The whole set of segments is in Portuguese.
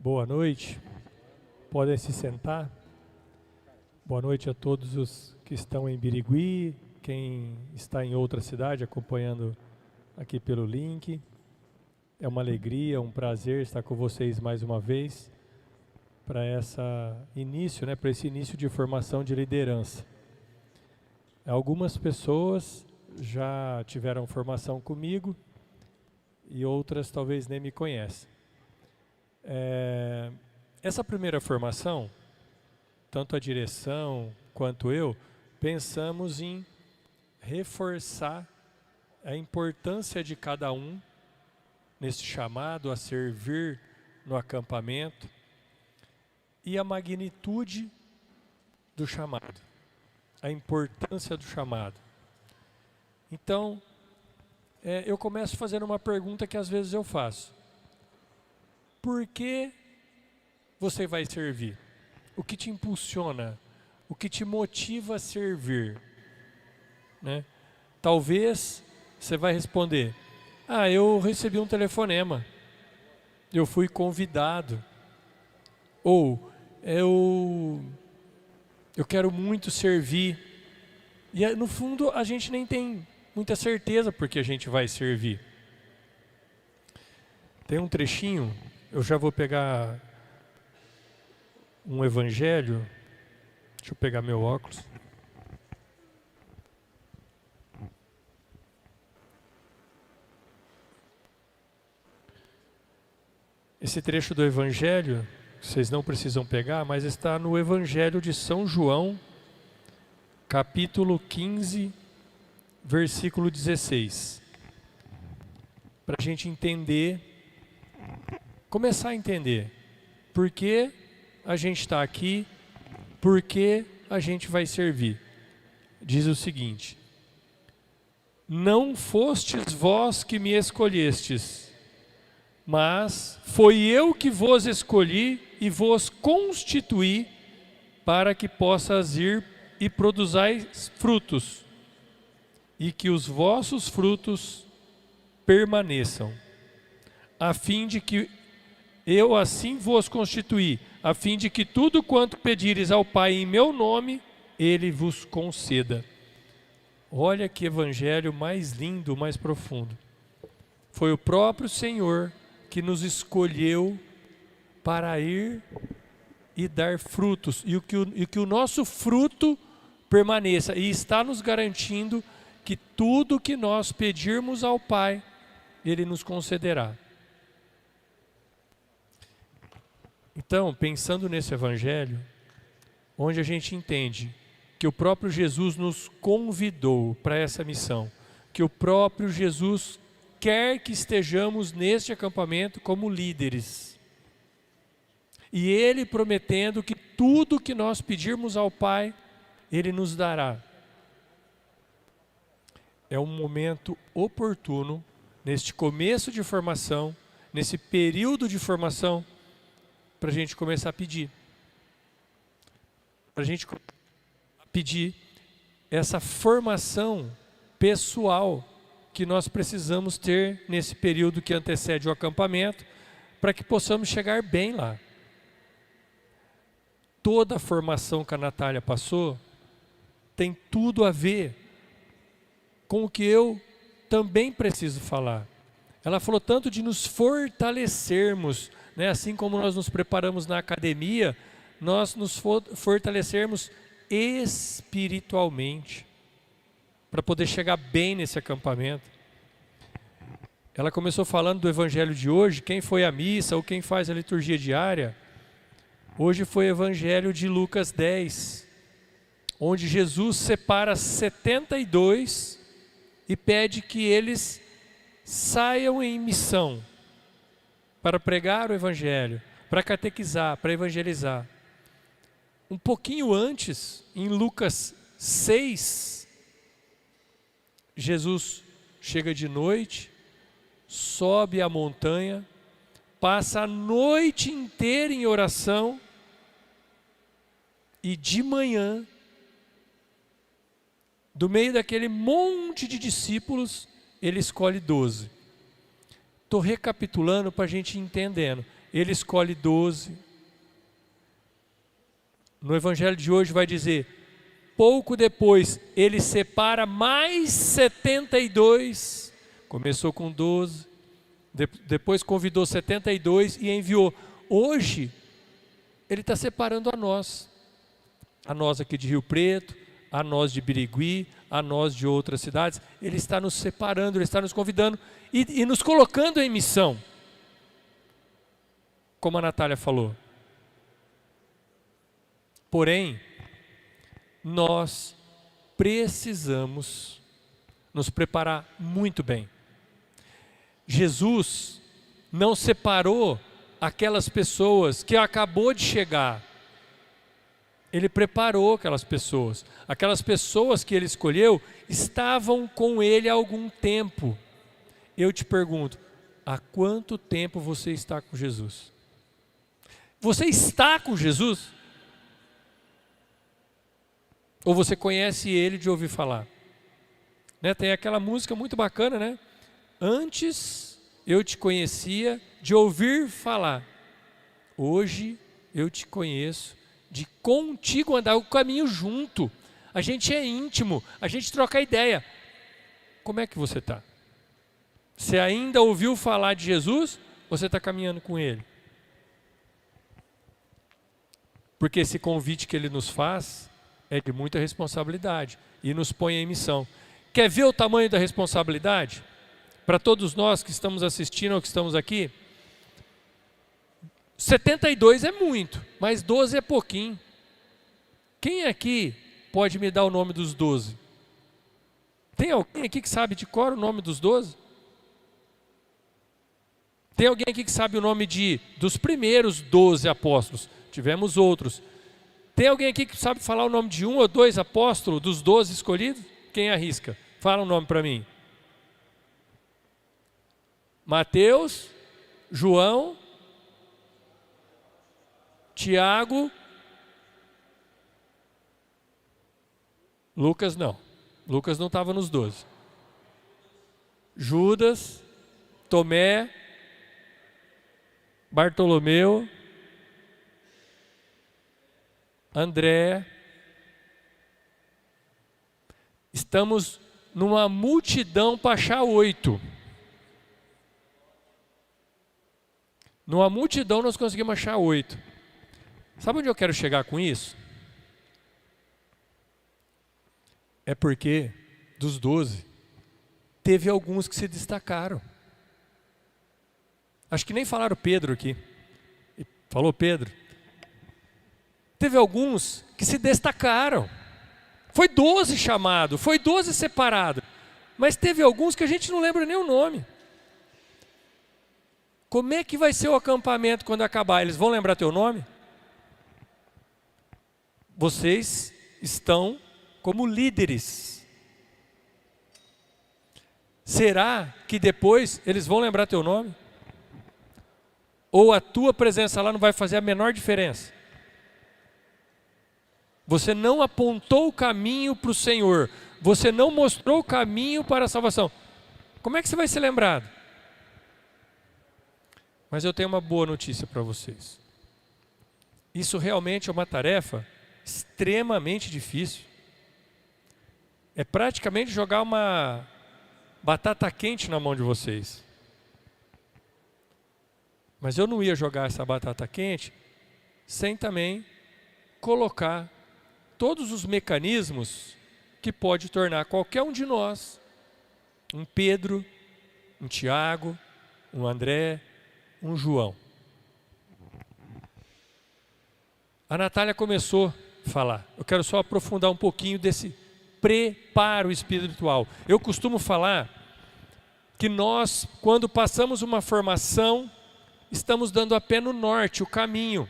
Boa noite, podem se sentar. Boa noite a todos os que estão em Birigui, quem está em outra cidade acompanhando aqui pelo link. É uma alegria, um prazer estar com vocês mais uma vez para esse início de formação de liderança. Algumas pessoas já tiveram formação comigo e outras talvez nem me conhecem. Essa primeira formação, tanto a direção quanto eu, pensamos em reforçar a importância de cada um nesse chamado a servir no acampamento e a magnitude do chamado, a importância do chamado. Então, eu começo fazendo uma pergunta que às vezes eu faço. Por que você vai servir? O que te impulsiona? O que te motiva a servir? Né? Talvez você vai responder: eu recebi um telefonema, eu fui convidado, ou eu quero muito servir. E no fundo a gente nem tem muita certeza porque a gente vai servir. Tem um trechinho, eu já vou pegar um evangelho. Deixa eu pegar meu óculos. Esse trecho do evangelho, vocês não precisam pegar, mas está no evangelho de São João, capítulo 15, versículo 16. Para a gente entender, começar a entender por que a gente está aqui, por que a gente vai servir. Diz o seguinte: não fostes vós que me escolhestes, mas foi eu que vos escolhi e vos constituí para que possas ir e produzais frutos, e que os vossos frutos permaneçam, a fim de que eu assim vos constituí, a fim de que tudo quanto pedires ao Pai em meu nome, Ele vos conceda. Olha que evangelho mais lindo, mais profundo. Foi o próprio Senhor que nos escolheu para ir e dar frutos, e que o nosso fruto permaneça, e está nos garantindo que tudo que nós pedirmos ao Pai, Ele nos concederá. Então, pensando nesse evangelho, onde a gente entende que o próprio Jesus nos convidou para essa missão, que o próprio Jesus quer que estejamos neste acampamento como líderes, e Ele prometendo que tudo que nós pedirmos ao Pai, Ele nos dará. É um momento oportuno, neste começo de formação, nesse período de formação, para a gente começar a pedir. Para a gente pedir essa formação pessoal que nós precisamos ter nesse período que antecede o acampamento, para que possamos chegar bem lá. Toda a formação que a Natália passou tem tudo a ver com o que eu também preciso falar. Ela falou tanto de nos fortalecermos, né? Assim como nós nos preparamos na academia, nós nos fortalecermos espiritualmente, para poder chegar bem nesse acampamento. Ela começou falando do evangelho de hoje, quem foi à missa ou quem faz a liturgia diária. Hoje foi o evangelho de Lucas 10, onde Jesus separa 72 e pede que eles saiam em missão para pregar o evangelho, para catequizar, para evangelizar. Um pouquinho antes, em Lucas 6, Jesus chega de noite, sobe a montanha, passa a noite inteira em oração e de manhã, do meio daquele monte de discípulos, Ele escolhe 12. Estou recapitulando para a gente ir entendendo. ele escolhe 12. No evangelho de hoje vai dizer, pouco depois ele separa mais 72, começou com 12, depois convidou 72 e enviou. Hoje ele está separando a nós aqui de Rio Preto, a nós de Birigui, a nós de outras cidades. Ele está nos separando, ele está nos convidando e nos colocando em missão. Como a Natália falou. Porém, nós precisamos nos preparar muito bem. Jesus não separou aquelas pessoas que acabou de chegar. Ele preparou aquelas pessoas. Aquelas pessoas que ele escolheu estavam com ele há algum tempo. Eu te pergunto, há quanto tempo você está com Jesus? Você está com Jesus? Ou você conhece ele de ouvir falar? Né? Tem aquela música muito bacana, né? Antes eu te conhecia de ouvir falar. Hoje eu te conheço de contigo andar o caminho junto. A gente é íntimo, a gente troca ideia. Como é que você está? Você ainda ouviu falar de Jesus? Ou você está caminhando com ele? Porque esse convite que ele nos faz é de muita responsabilidade e nos põe em missão. Quer ver o tamanho da responsabilidade? Para todos nós que estamos assistindo ou que estamos aqui, 72 é muito, mas 12 é pouquinho. Quem aqui pode me dar o nome dos 12? Tem alguém aqui que sabe de cor o nome dos 12? Tem alguém aqui que sabe o nome dos primeiros 12 apóstolos? Tivemos outros. Tem alguém aqui que sabe falar o nome de um ou dois apóstolos dos 12 escolhidos? Quem arrisca? Fala um nome para mim. Mateus, João, Tiago, Lucas não. Lucas não estava nos 12. Judas, Tomé, Bartolomeu, André. Estamos numa multidão para achar 8. Numa multidão nós conseguimos achar 8. Sabe onde eu quero chegar com isso? É porque dos 12, teve alguns que se destacaram. Acho que nem falaram Pedro aqui. Falou Pedro. Teve alguns que se destacaram. Foi 12 chamado, foi 12 separado. Mas teve alguns que a gente não lembra nem o nome. Como é que vai ser o acampamento quando acabar? Eles vão lembrar teu nome? Vocês estão como líderes. Será que depois eles vão lembrar teu nome? Ou a tua presença lá não vai fazer a menor diferença? Você não apontou o caminho para o Senhor. Você não mostrou o caminho para a salvação. Como é que você vai ser lembrado? Mas eu tenho uma boa notícia para vocês. Isso realmente é uma tarefa extremamente difícil. É praticamente jogar uma batata quente na mão de vocês. Mas eu não ia jogar essa batata quente sem também colocar todos os mecanismos que pode tornar qualquer um de nós, um Pedro, um Tiago, um André, um João. A Natália começou a falar. Eu quero só aprofundar um pouquinho desse preparo espiritual. Eu costumo falar que nós, quando passamos uma formação, estamos dando a pé no norte, o caminho.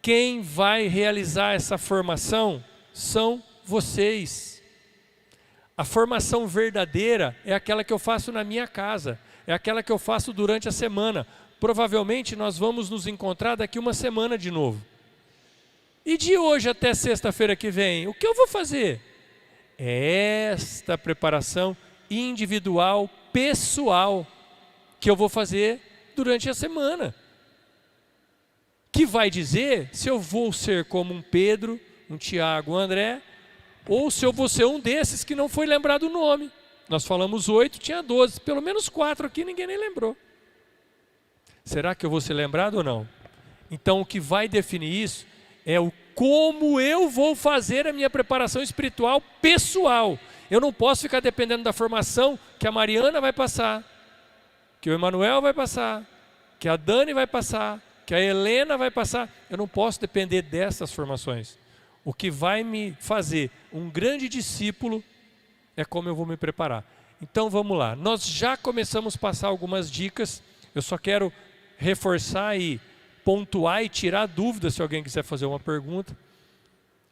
Quem vai realizar essa formação são vocês. A formação verdadeira é aquela que eu faço na minha casa, é aquela que eu faço durante a semana. Provavelmente nós vamos nos encontrar daqui uma semana de novo. E de hoje até sexta-feira que vem, o que eu vou fazer? É esta preparação individual, pessoal, que eu vou fazer durante a semana. que vai dizer se eu vou ser como um Pedro, um Tiago, um André, ou se eu vou ser um desses que não foi lembrado o nome. Nós falamos 8, tinha 12, pelo menos 4 aqui, ninguém nem lembrou. Será que eu vou ser lembrado ou não? Então o que vai definir isso é o como eu vou fazer a minha preparação espiritual pessoal. Eu não posso ficar dependendo da formação que a Mariana vai passar, que o Emanuel vai passar, que a Dani vai passar, que a Helena vai passar. Eu não posso depender dessas formações. O que vai me fazer um grande discípulo é como eu vou me preparar. Então vamos lá, nós já começamos a passar algumas dicas, eu só quero reforçar e pontuar e tirar dúvidas se alguém quiser fazer uma pergunta.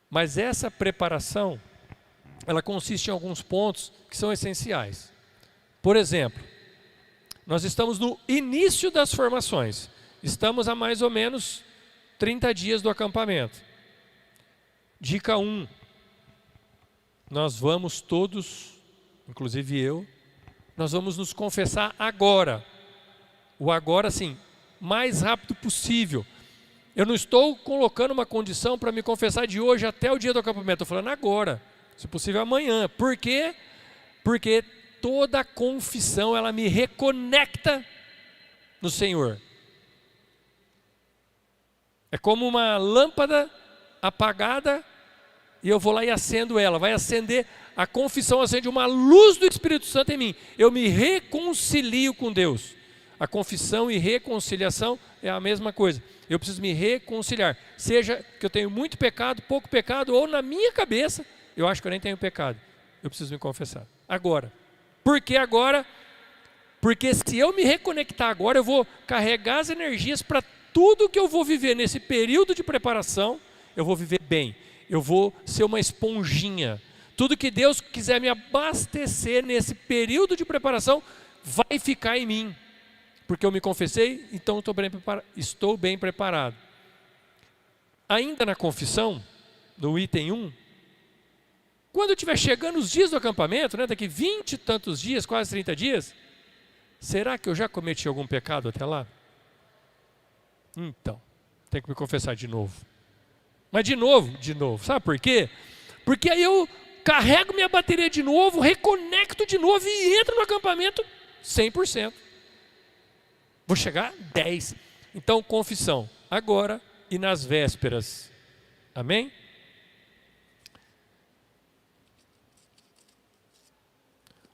Mas essa preparação, ela consiste em alguns pontos que são essenciais. Por exemplo, nós estamos no início das formações, estamos há mais ou menos 30 dias do acampamento. Dica 1, nós vamos todos, inclusive eu, nós vamos nos confessar agora. O agora, sim, mais rápido possível. Eu não estou colocando uma condição para me confessar de hoje até o dia do acampamento, estou falando agora, se possível amanhã. Por quê? Porque toda confissão, ela me reconecta no Senhor. É como uma lâmpada apagada e eu vou lá e acendo ela. Vai acender, a confissão acende uma luz do Espírito Santo em mim. Eu me reconcilio com Deus. A confissão e reconciliação é a mesma coisa. Eu preciso me reconciliar. Seja que eu tenho muito pecado, pouco pecado, ou na minha cabeça, eu acho que eu nem tenho pecado. Eu preciso me confessar. Agora. Por que agora? Porque se eu me reconectar agora, eu vou carregar as energias para tudo que eu vou viver nesse período de preparação, eu vou viver bem. Eu vou ser uma esponjinha. Tudo que Deus quiser me abastecer nesse período de preparação, vai ficar em mim. Porque eu me confessei, então estou bem preparado. Ainda na confissão, no item 1, quando estiver chegando os dias do acampamento, né, daqui 20 e tantos dias, quase 30 dias, será que eu já cometi algum pecado até lá? Então, tenho que me confessar de novo. Mas de novo. Sabe por quê? Porque aí eu carrego minha bateria de novo, reconecto de novo e entro no acampamento 100%. Vou chegar 10. Então, confissão, agora e nas vésperas. Amém?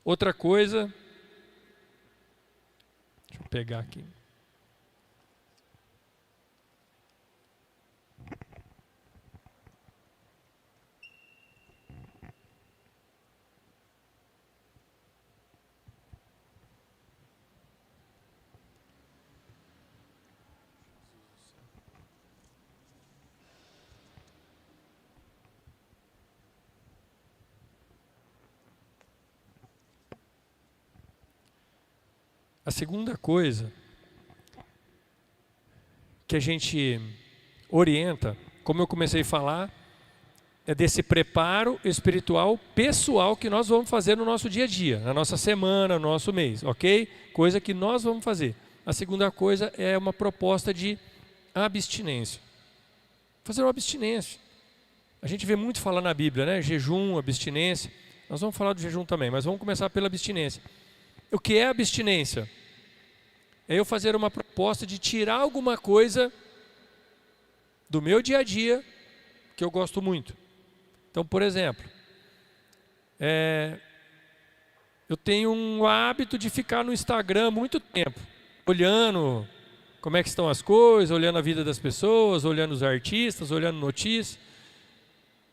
Outra coisa, deixa eu pegar aqui. A segunda coisa que a gente orienta, como eu comecei a falar, é desse preparo espiritual pessoal que nós vamos fazer no nosso dia a dia, na nossa semana, no nosso mês, ok? Coisa que nós vamos fazer. A segunda coisa é uma proposta de abstinência. Fazer uma abstinência. A gente vê muito falar na Bíblia, né? Jejum, abstinência. Nós vamos falar do jejum também, mas vamos começar pela abstinência. O que é abstinência? É eu fazer uma proposta de tirar alguma coisa do meu dia a dia que eu gosto muito. Então, por exemplo, eu tenho um hábito de ficar no Instagram muito tempo, olhando como é que estão as coisas, olhando a vida das pessoas, olhando os artistas, olhando notícias.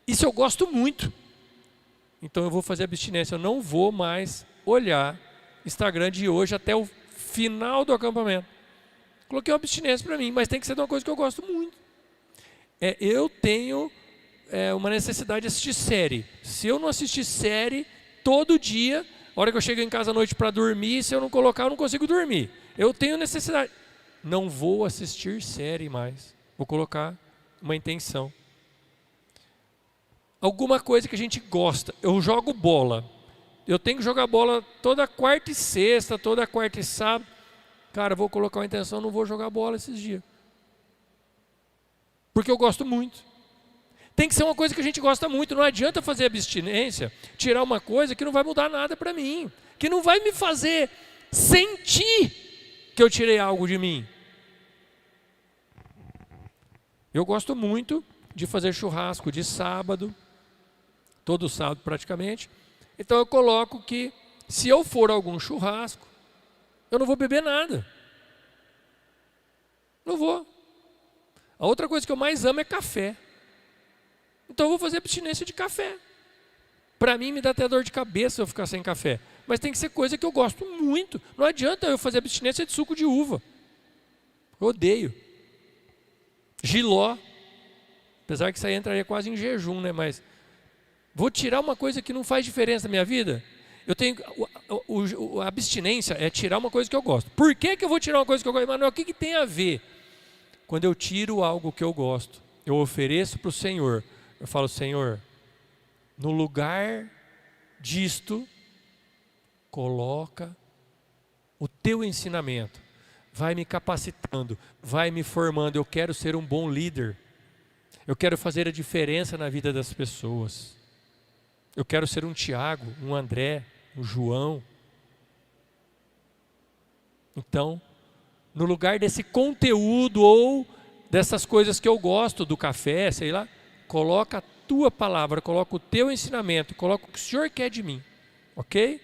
Isso eu gosto muito. Então eu vou fazer abstinência, eu não vou mais olhar Instagram de hoje até o final do acampamento. Coloquei uma abstinência para mim, mas tem que ser de uma coisa que eu gosto muito. Eu tenho uma necessidade de assistir série. Se eu não assistir série todo dia, a hora que eu chego em casa à noite para dormir, se eu não colocar, eu não consigo dormir. Eu tenho necessidade. Não vou assistir série mais. Vou colocar uma intenção. Alguma coisa que a gente gosta. Eu jogo bola. Eu tenho que jogar bola toda quarta e sexta, toda quarta e sábado. Cara, vou colocar uma intenção, não vou jogar bola esses dias. porque eu gosto muito. Tem que ser uma coisa que a gente gosta muito. Não adianta fazer abstinência, tirar uma coisa que não vai mudar nada para mim, que não vai me fazer sentir que eu tirei algo de mim. Eu gosto muito de fazer churrasco de sábado, todo sábado praticamente. Então eu coloco que se eu for a algum churrasco, eu não vou beber nada. Não vou. A outra coisa que eu mais amo é café. Então eu vou fazer abstinência de café. Para mim me dá até dor de cabeça eu ficar sem café. Mas tem que ser coisa que eu gosto muito. Não adianta eu fazer abstinência de suco de uva. Eu odeio. Jiló. Apesar que isso aí entraria quase em jejum, né? Mas vou tirar uma coisa que não faz diferença na minha vida? Eu tenho, a abstinência é tirar uma coisa que eu gosto. Por que eu vou tirar uma coisa que eu gosto? Manuel, o que tem a ver? Quando eu tiro algo que eu gosto, eu ofereço para o Senhor. Eu falo, Senhor, no lugar disto, coloca o teu ensinamento. Vai me capacitando, vai me formando. Eu quero ser um bom líder. Eu quero fazer a diferença na vida das pessoas. Eu quero ser um Tiago, um André, um João. Então, no lugar desse conteúdo ou dessas coisas que eu gosto, do café, sei lá, coloca a tua palavra, coloca o teu ensinamento, coloca o que o Senhor quer de mim. Ok?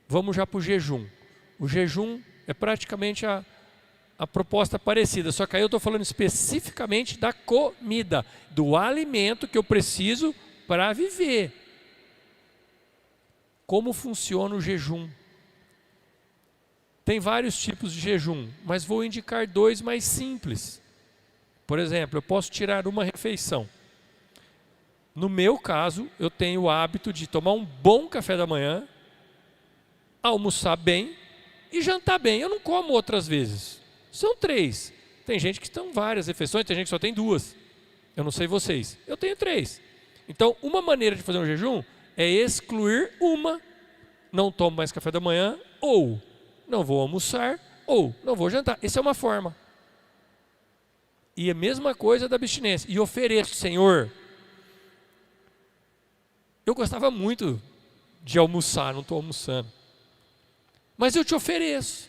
Vamos já para o jejum. O jejum é praticamente a proposta parecida, só que aí eu estou falando especificamente da comida, do alimento que eu preciso para viver. Como funciona o jejum? Tem vários tipos de jejum, mas vou indicar 2 mais simples. Por exemplo, eu posso tirar uma refeição. No meu caso, eu tenho o hábito de tomar um bom café da manhã, almoçar bem e jantar bem. Eu não como outras vezes. São 3. Tem gente que tem várias refeições, tem gente que só tem 2. Eu não sei vocês. Eu tenho 3. Então, uma maneira de fazer um jejum é excluir uma. Não tomo mais café da manhã, ou não vou almoçar, ou não vou jantar. Essa é uma forma. E a mesma coisa da abstinência. E ofereço, Senhor. Eu gostava muito de almoçar, não estou almoçando. Mas eu te ofereço.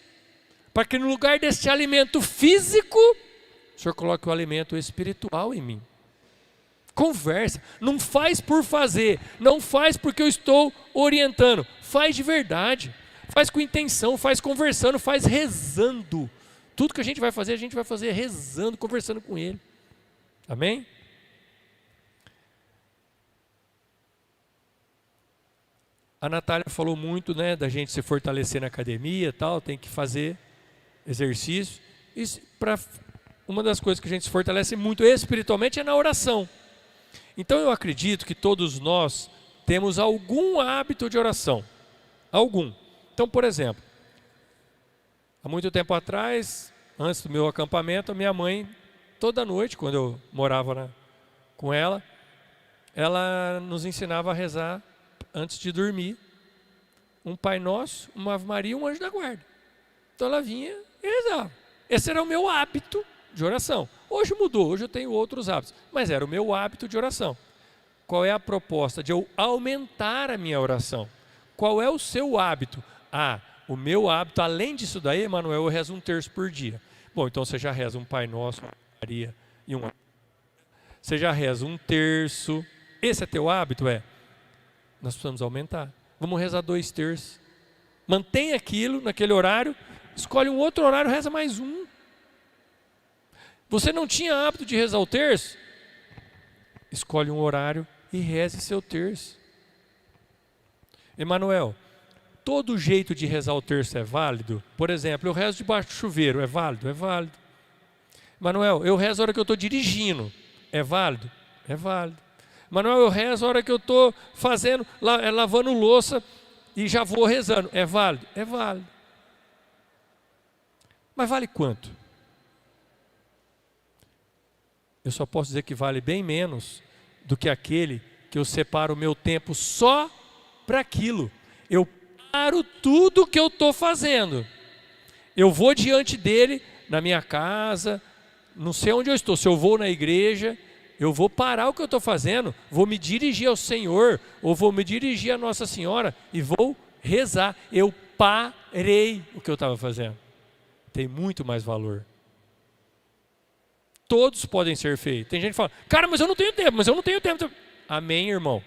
Para que no lugar desse alimento físico, o Senhor coloque o alimento espiritual em mim. Conversa. Não faz por fazer. Não faz porque eu estou orientando. Faz de verdade. Faz com intenção, faz conversando, faz rezando. Tudo que a gente vai fazer rezando, conversando com Ele. Amém? A Natália falou muito, né, da gente se fortalecer na academia e tal, tem que fazer exercício. Uma das coisas que a gente se fortalece muito espiritualmente é na oração. Então eu acredito que todos nós temos algum hábito de oração. Algum. Então, por exemplo, há muito tempo atrás, antes do meu acampamento, a minha mãe, toda noite, quando eu morava com ela nos ensinava a rezar antes de dormir. Um Pai Nosso, uma Ave Maria e um Anjo da Guarda. Então ela vinha e rezava. Esse era o meu hábito de oração. Hoje mudou, hoje eu tenho outros hábitos, mas era o meu hábito de oração. Qual é a proposta? De eu aumentar a minha oração. Qual é o seu hábito? O meu hábito, além disso daí, Emanuel, eu rezo 1 terço por dia. Bom, então você já reza um Pai Nosso, uma Maria e um... Você já reza 1 terço. Esse é teu hábito? Nós precisamos aumentar. Vamos rezar 2 terços. Mantém aquilo naquele horário, escolhe um outro horário, reza mais um. Você não tinha hábito de rezar o terço? Escolhe um horário e reze seu terço. Emanuel, todo jeito de rezar o terço é válido? Por exemplo, eu rezo debaixo do chuveiro, é válido? É válido. Emanuel, eu rezo a hora que eu estou dirigindo, é válido? É válido. Emanuel, eu rezo a hora que eu estou lavando louça e já vou rezando, é válido? É válido. Mas vale quanto? Eu só posso dizer que vale bem menos do que aquele que eu separo o meu tempo só para aquilo. Eu paro tudo que eu estou fazendo. Eu vou diante dele, na minha casa, não sei onde eu estou, se eu vou na igreja, eu vou parar o que eu estou fazendo, vou me dirigir ao Senhor, ou vou me dirigir à Nossa Senhora e vou rezar. Eu parei o que eu estava fazendo. Tem muito mais valor. Todos podem ser feitos. Tem gente que fala, cara, mas eu não tenho tempo. Amém, irmão.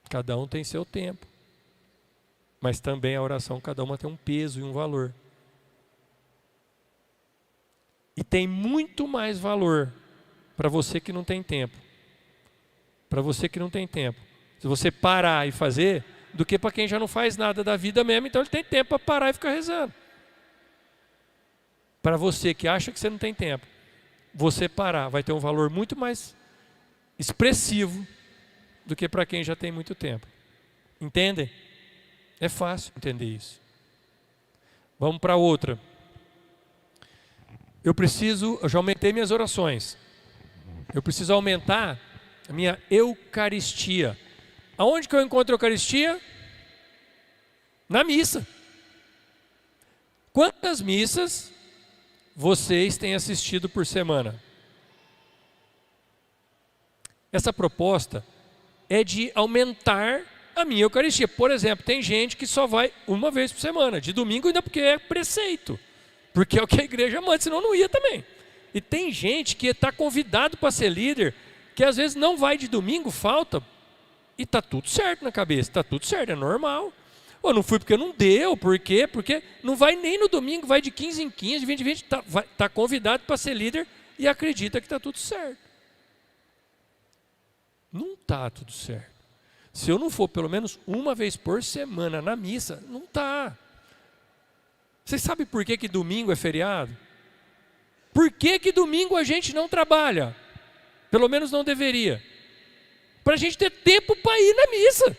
Cada um tem seu tempo. Mas também a oração, cada uma tem um peso e um valor. E tem muito mais valor para você que não tem tempo. Para você que não tem tempo. Se você parar e fazer, do que para quem já não faz nada da vida mesmo, então ele tem tempo para parar e ficar rezando. Para você que acha que você não tem tempo, você parar vai ter um valor muito mais expressivo do que para quem já tem muito tempo. Entendem? É fácil entender isso. Vamos para outra. Eu já aumentei minhas orações. Eu preciso aumentar a minha Eucaristia. Aonde que eu encontro a Eucaristia? Na missa. Quantas missas vocês têm assistido por semana? Essa proposta é de aumentar a minha Eucaristia. Por exemplo, tem gente que só vai uma vez por semana, de domingo ainda porque é preceito, porque é o que a igreja manda, senão não ia também. E tem gente que está convidado para ser líder, que às vezes não vai de domingo, falta, e está tudo certo na cabeça, está tudo certo, é normal. Ou não fui porque não deu, por quê? Porque não vai nem no domingo, vai de 15 em 15, 20 em 20, está convidado para ser líder e acredita que está tudo certo. Não está tudo certo. Se eu não for pelo menos uma vez por semana na missa, não está. Vocês sabem por que domingo é feriado? Por que domingo a gente não trabalha? Pelo menos não deveria. Para a gente ter tempo para ir na missa.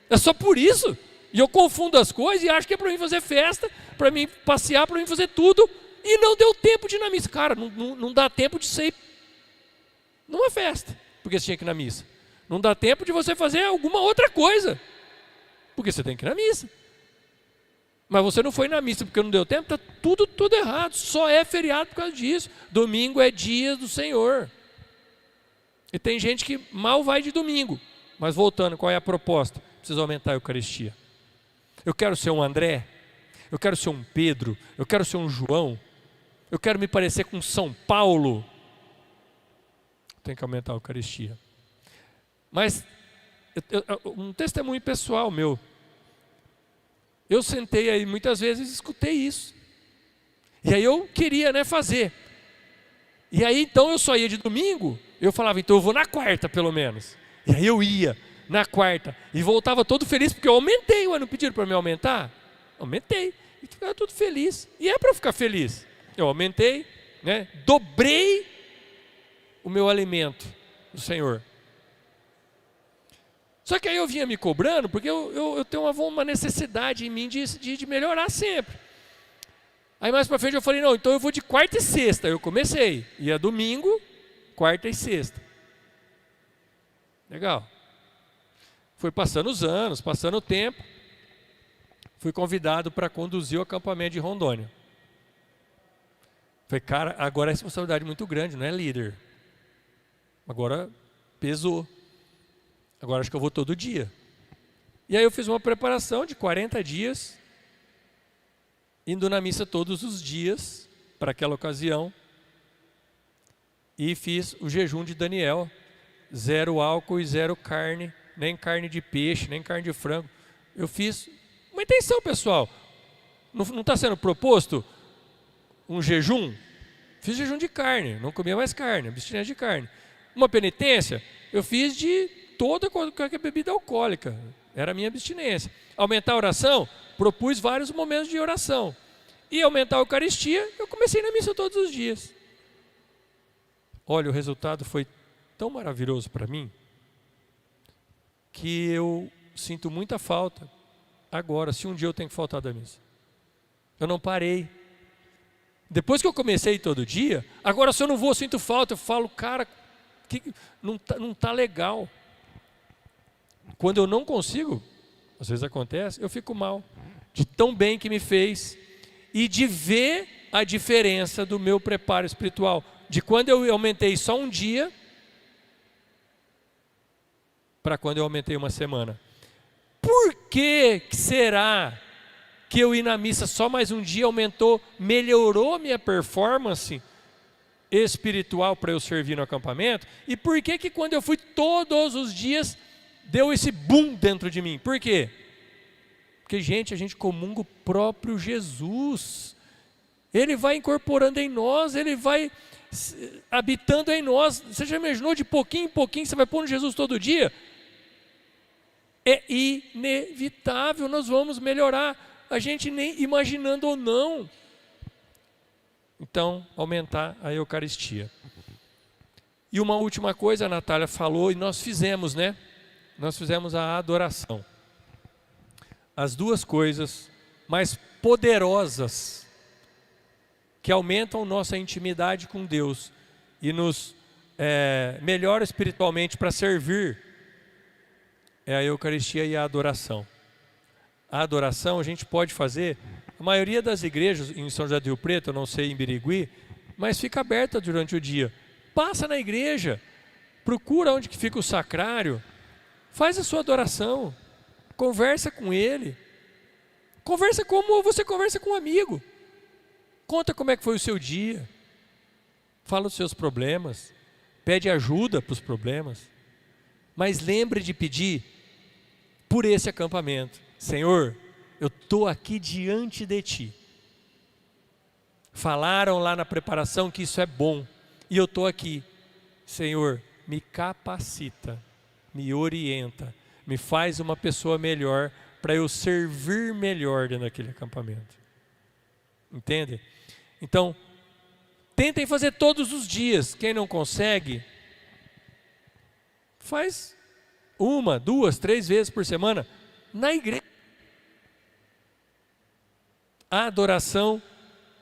É só por isso. E eu confundo as coisas e acho que é para mim fazer festa, para mim passear, para mim fazer tudo. E não deu tempo de ir na missa. Cara, não dá tempo de ser numa festa, porque você tinha que ir na missa. Não dá tempo de você fazer alguma outra coisa, porque você tem que ir na missa. Mas você não foi na missa porque não deu tempo, está tudo errado. Só é feriado por causa disso. Domingo é dia do Senhor. E tem gente que mal vai de domingo. Mas voltando, qual é a proposta? Precisa aumentar a Eucaristia. Eu quero ser um André, eu quero ser um Pedro, eu quero ser um João, eu quero me parecer com São Paulo. Tem que aumentar a Eucaristia. Mas, um testemunho pessoal meu. Eu sentei aí muitas vezes e escutei isso. E aí eu queria fazer. E aí então eu só ia de domingo, eu falava, então eu vou na quarta pelo menos. E aí eu ia na quarta e voltava todo feliz, porque eu aumentei. Não pediram para me aumentar? Aumentei. E ficava tudo feliz. E é para ficar feliz. Eu aumentei, dobrei o meu alimento do Senhor. Só que aí eu vinha me cobrando, porque eu tenho uma necessidade em mim de melhorar sempre. Aí mais para frente eu falei, não, então eu vou de quarta e sexta. Eu comecei, ia domingo, quarta e sexta. Legal. Fui passando os anos, passando o tempo. Fui convidado para conduzir o acampamento de Rondônia. Falei, cara, agora é responsabilidade muito grande, não é líder. Agora pesou. Agora acho que eu vou todo dia. E aí eu fiz uma preparação de 40 dias, indo na missa todos os dias, para aquela ocasião. E fiz o jejum de Daniel, 0 álcool e 0 carne, nem carne de peixe, nem carne de frango. Eu fiz uma intenção pessoal. Não está sendo proposto um jejum? Fiz jejum de carne, não comia mais carne, abstinência de carne. Uma penitência, eu fiz de toda qualquer bebida alcoólica, era a minha abstinência. Aumentar a oração, propus vários momentos de oração. E aumentar a Eucaristia, eu comecei na missa todos os dias. Olha, o resultado foi tão maravilhoso para mim, que eu sinto muita falta agora, se um dia eu tenho que faltar da missa. Eu não parei. Depois que eu comecei todo dia, agora se eu não vou, eu sinto falta, eu falo, cara, não tá legal. Quando eu não consigo, às vezes acontece, eu fico mal, de tão bem que me fez, e de ver a diferença do meu preparo espiritual. De quando eu aumentei só um dia, para quando eu aumentei uma semana. Por que será que eu ir na missa só mais um dia melhorou minha performance espiritual para eu servir no acampamento? E por que quando eu fui todos os dias, deu esse boom dentro de mim? Por quê? Porque, gente, a gente comunga o próprio Jesus. Ele vai incorporando em nós, Ele vai habitando em nós. Você já imaginou, de pouquinho em pouquinho, você vai pondo Jesus todo dia? É inevitável, nós vamos melhorar, a gente nem imaginando ou não. Então, aumentar a Eucaristia. E uma última coisa, a Natália falou, e nós fizemos, né? Nós fizemos a adoração. As duas coisas mais poderosas que aumentam nossa intimidade com Deus e nos melhora espiritualmente para servir é a Eucaristia e a adoração. A adoração a gente pode fazer, a maioria das igrejas em São José do Rio Preto, eu não sei em Birigui, mas fica aberta durante o dia. Passa na igreja, procura onde que fica o sacrário, faz a sua adoração, conversa com ele, conversa como você conversa com um amigo, conta como é que foi o seu dia, fala os seus problemas, pede ajuda para os problemas, mas lembre de pedir por esse acampamento. Senhor, eu estou aqui diante de Ti. Falaram lá na preparação que isso é bom, e eu estou aqui. Senhor, me capacita, me orienta, me faz uma pessoa melhor para eu servir melhor dentro daquele acampamento. Entende? Então, tentem fazer todos os dias. Quem não consegue, faz 1, 2, 3 vezes por semana na igreja. A adoração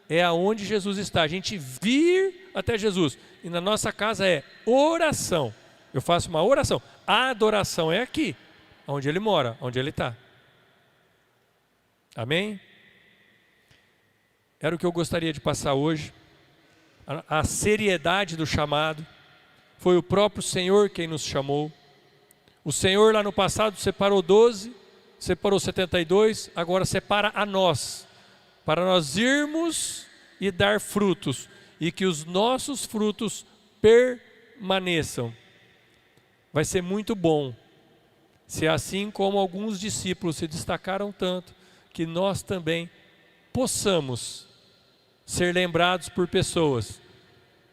é aonde Jesus está. A gente vir até Jesus. E na nossa casa é oração. Eu faço uma oração. A adoração é aqui, onde Ele mora, onde Ele está. Amém? Era o que eu gostaria de passar hoje. A seriedade do chamado. Foi o próprio Senhor quem nos chamou. O Senhor lá no passado separou 12, separou 72, agora separa a nós, para nós irmos e dar frutos, e que os nossos frutos permaneçam. Vai ser muito bom, se assim como alguns discípulos se destacaram tanto, que nós também possamos ser lembrados por pessoas,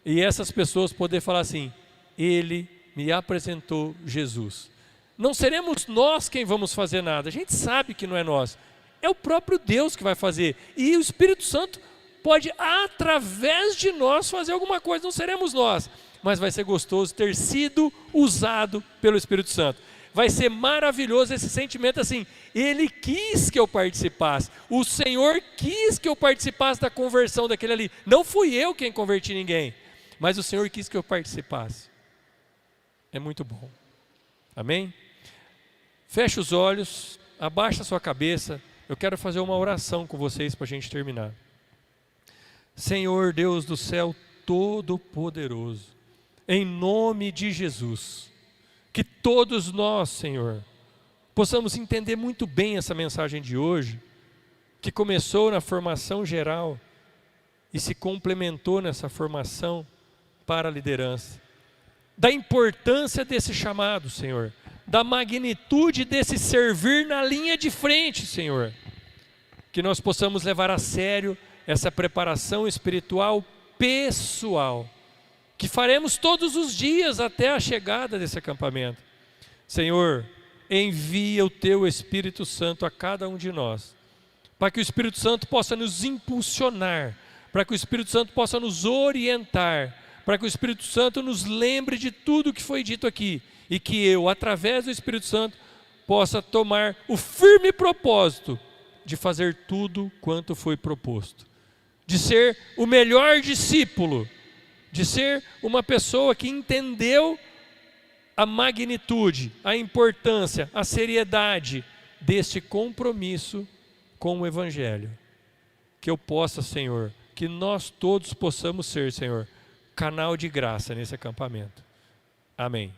e essas pessoas poder falar assim: Ele me apresentou Jesus. Não seremos nós quem vamos fazer nada, a gente sabe que não é nós, é o próprio Deus que vai fazer, e o Espírito Santo pode através de nós fazer alguma coisa, não seremos nós, mas vai ser gostoso ter sido usado pelo Espírito Santo. Vai ser maravilhoso esse sentimento assim, Ele quis que eu participasse, o Senhor quis que eu participasse da conversão daquele ali, não fui eu quem converti ninguém, mas o Senhor quis que eu participasse. É muito bom. Amém? Feche os olhos, abaixa a sua cabeça, eu quero fazer uma oração com vocês para a gente terminar. Senhor Deus do céu Todo-Poderoso, em nome de Jesus, que todos nós, Senhor, possamos entender muito bem essa mensagem de hoje, que começou na formação geral e se complementou nessa formação para a liderança, da importância desse chamado, Senhor, da magnitude desse servir na linha de frente, Senhor, que nós possamos levar a sério essa preparação espiritual pessoal, que faremos todos os dias até a chegada desse acampamento. Senhor, envia o Teu Espírito Santo a cada um de nós, para que o Espírito Santo possa nos impulsionar, para que o Espírito Santo possa nos orientar, para que o Espírito Santo nos lembre de tudo que foi dito aqui, e que eu, através do Espírito Santo, possa tomar o firme propósito de fazer tudo quanto foi proposto, de ser o melhor discípulo, de ser uma pessoa que entendeu a magnitude, a importância, a seriedade deste compromisso com o Evangelho. Que eu possa, Senhor, que nós todos possamos ser, Senhor, canal de graça nesse acampamento. Amém.